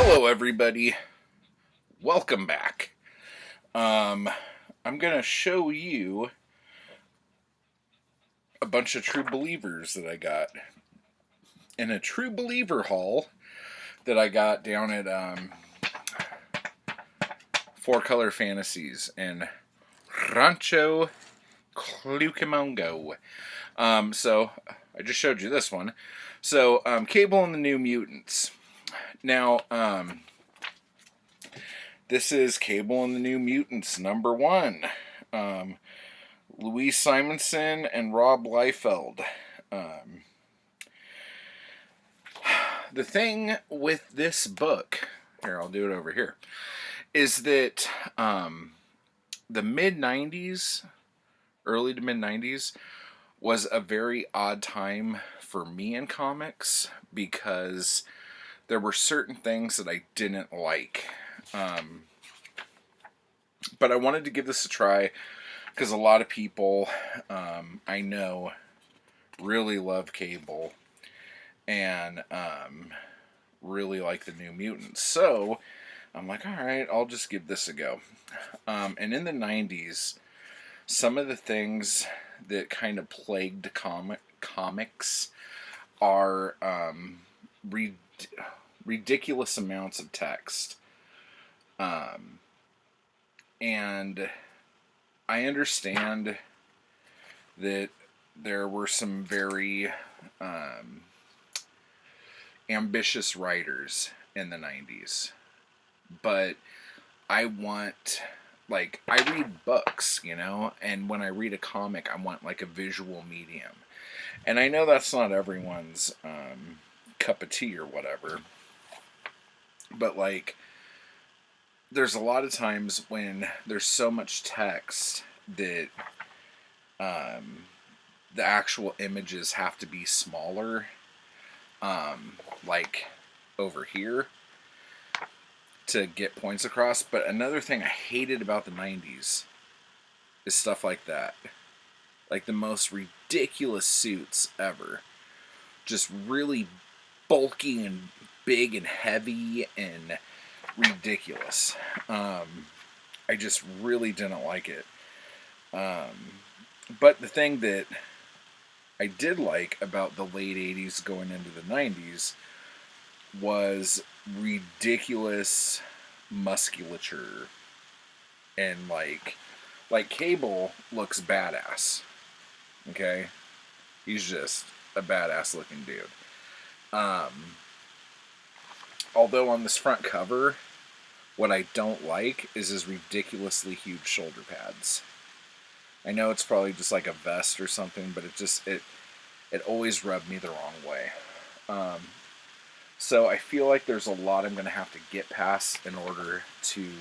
Hello, everybody. Welcome back. I'm gonna show you a bunch of True Believers that I got in a True Believer haul that I got down at Four Color Fantasies in Rancho Cucamonga. So I just showed you this one. So Cable and the New Mutants. Now, this is Cable and the New Mutants #1. Louise Simonson and Rob Liefeld. The thing with this book, here, I'll do it over here, is that the mid-90s, early to mid-90s, was a very odd time for me in comics because there were certain things that I didn't like. But I wanted to give this a try because a lot of people I know really love Cable and really like the New Mutants. So I'm like, all right, I'll just give this a go. And in the 90s, some of the things that kind of plagued comics are ridiculous amounts of text. And I understand that there were some very ambitious writers in the 90s. But I want, like, I read books, you know, and when I read a comic, I want, like, a visual medium. And I know that's not everyone's cup of tea or whatever. But, like, there's a lot of times when there's so much text that the actual images have to be smaller, like over here, to get points across. But another thing I hated about the 90s is stuff like that. Like the most ridiculous suits ever. Just really bulky and big and heavy and ridiculous. I just really didn't like it. But the thing that I did like about the late 80s going into the 90s was ridiculous musculature. And like Cable looks badass. Okay? He's just a badass looking dude. Although on this front cover, what I don't like is his ridiculously huge shoulder pads. I know it's probably just like a vest or something, but it always rubbed me the wrong way. So I feel like there's a lot I'm going to have to get past in order to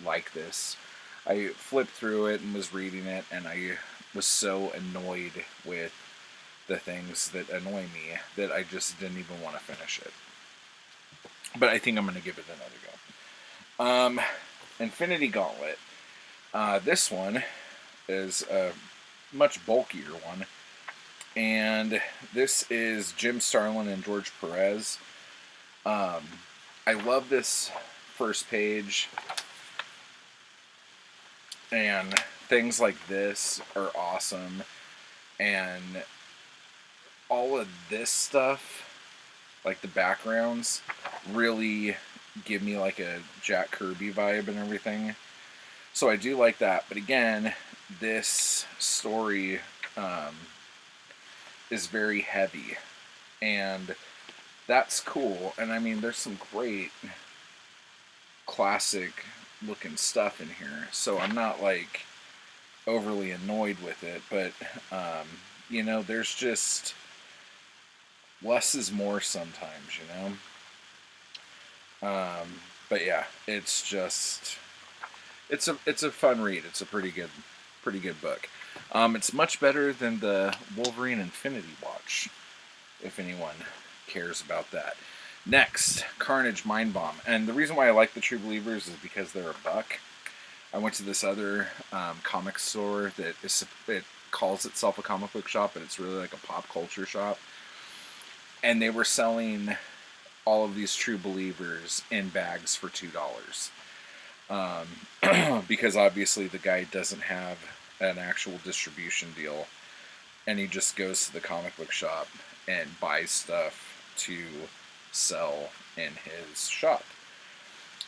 like this. I flipped through it and was reading it, and I was so annoyed with the things that annoy me that I just didn't even want to finish it. But I think I'm going to give it another go. Infinity Gauntlet. This one is a much bulkier one. And this is Jim Starlin and George Perez. I love this first page. And things like this are awesome. And all of this stuff, like the backgrounds, really give me like a Jack Kirby vibe and everything. So I do like that. But again, this story is very heavy. And that's cool. And I mean, there's some great classic looking stuff in here. So I'm not like overly annoyed with it. But, you know, there's just less is more sometimes, you know. But yeah, it's just it's a fun read. It's a pretty good book. It's much better than the Wolverine Infinity Watch, if anyone cares about that. Next, Carnage Mind Bomb. And the reason why I like the True Believers is because they're $1. I went to this other comic store that it calls itself a comic book shop, but it's really like a pop culture shop. And they were selling all of these true believers in bags for $2. Because obviously the guy doesn't have an actual distribution deal, and he just goes to the comic book shop and buys stuff to sell in his shop.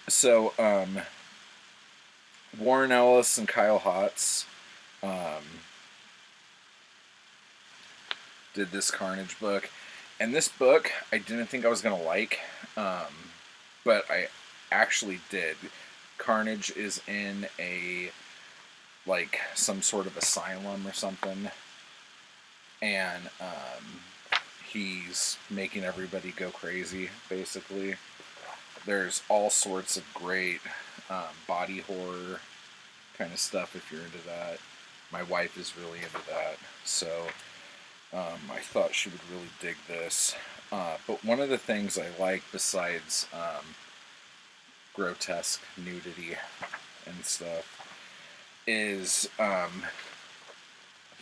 So Warren Ellis and Kyle Hotz did this Carnage book, and this book I didn't think I was gonna like, but I actually did. Carnage is in a, like, some sort of asylum or something, and he's making everybody go crazy, basically. There's all sorts of great body horror kind of stuff if you're into that. My wife is really into that, so I thought she would really dig this. But one of the things I like, besides grotesque nudity and stuff, is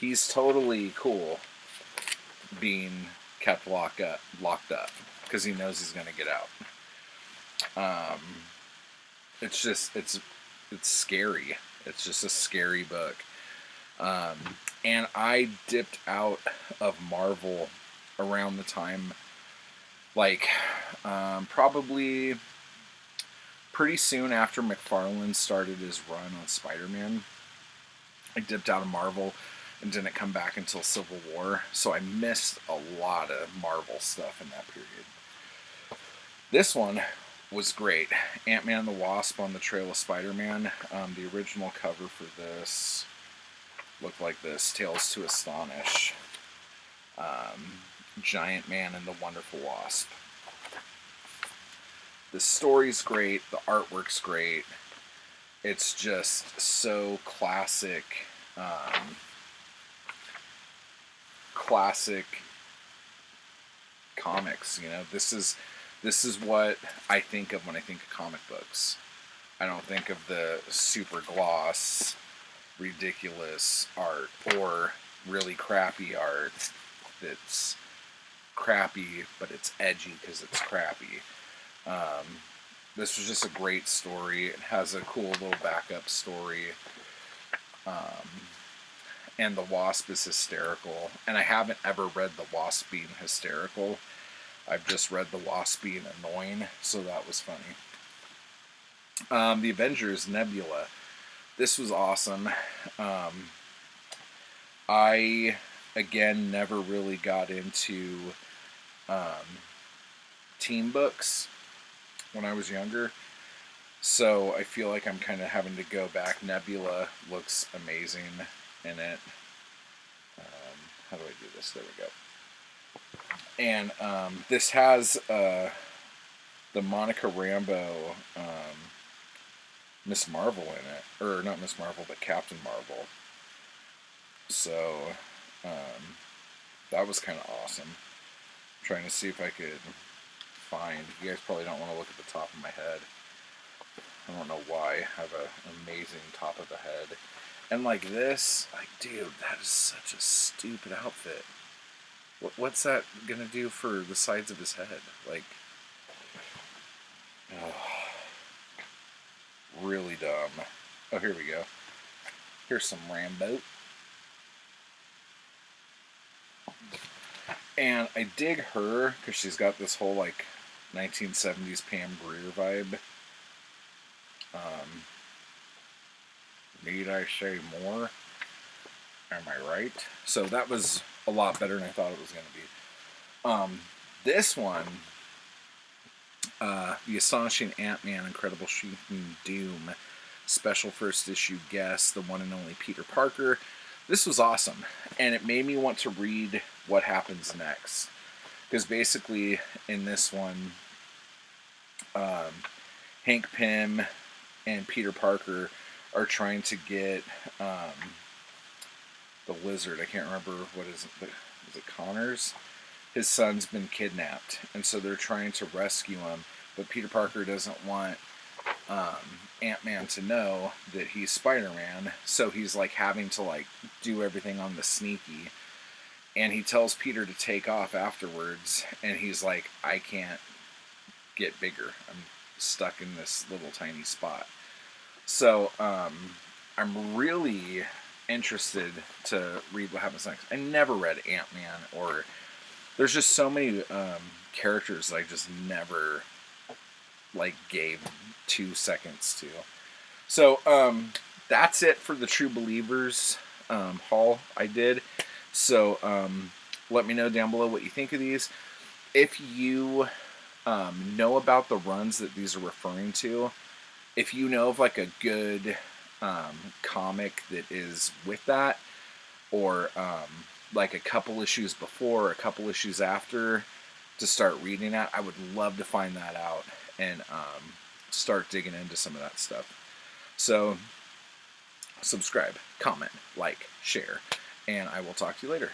he's totally cool being kept locked up because he knows he's going to get out. It's just it's scary. It's just a scary book. And I dipped out of Marvel around the time, like, probably pretty soon after McFarlane started his run on Spider-Man. I dipped out of Marvel and didn't come back until Civil War, so I missed a lot of Marvel stuff in that period. This one was great. Ant-Man and the Wasp on the Trail of Spider-Man. The original cover for this looked like this: Tales to Astonish, Giant Man and the Wonderful Wasp. The story's great, the artwork's great. It's just so classic, classic comics. You know, this is what I think of when I think of comic books. I don't think of the super gloss, ridiculous art, or really crappy art that's crappy, but it's edgy because it's crappy. This was just a great story. It has a cool little backup story. And the Wasp is hysterical. And I haven't ever read the Wasp being hysterical. I've just read the Wasp being annoying, so that was funny. The Avengers, Nebula. This was awesome. I, again, never really got into teen books when I was younger, so I feel like I'm kind of having to go back. Nebula looks amazing in it. How do I do this? There we go. And this has the Monica Rambeau Miss Marvel in it. Or not Miss Marvel, but Captain Marvel. So that was kind of awesome. I'm trying to see if I could find. You guys probably don't want to look at the top of my head. I don't know why. I have an amazing top of the head. And like this, like, dude, that is such a stupid outfit. What's that gonna do for the sides of his head? Like, oh, really dumb. Oh, here we go. Here's some Rambo. And I dig her because she's got this whole, like, 1970s Pam Grier vibe. Need I say more? Am I right? So that was a lot better than I thought it was going to be. This one, The Astonishing Ant-Man, Incredible Shrinking Doom, special first issue guest, the one and only Peter Parker. This was awesome, and it made me want to read what happens next. Because basically, in this one, Hank Pym and Peter Parker are trying to get the Lizard. I can't remember what is it Connors? His son's been kidnapped, and so they're trying to rescue him. But Peter Parker doesn't want Ant-Man to know that he's Spider-Man, so he's like having to like do everything on the sneaky. And he tells Peter to take off afterwards, and he's like, I can't get bigger. I'm stuck in this little tiny spot. So I'm really interested to read what happens next. I never read Ant-Man, or there's just so many characters that I just never like gave 2 seconds to. So that's it for the True Believers haul I did. So let me know down below what you think of these. If you know about the runs that these are referring to, if you know of like a good comic that is with that, or like a couple issues before, or a couple issues after, to start reading at, I would love to find that out and start digging into some of that stuff. So subscribe, comment, like, share, and I will talk to you later.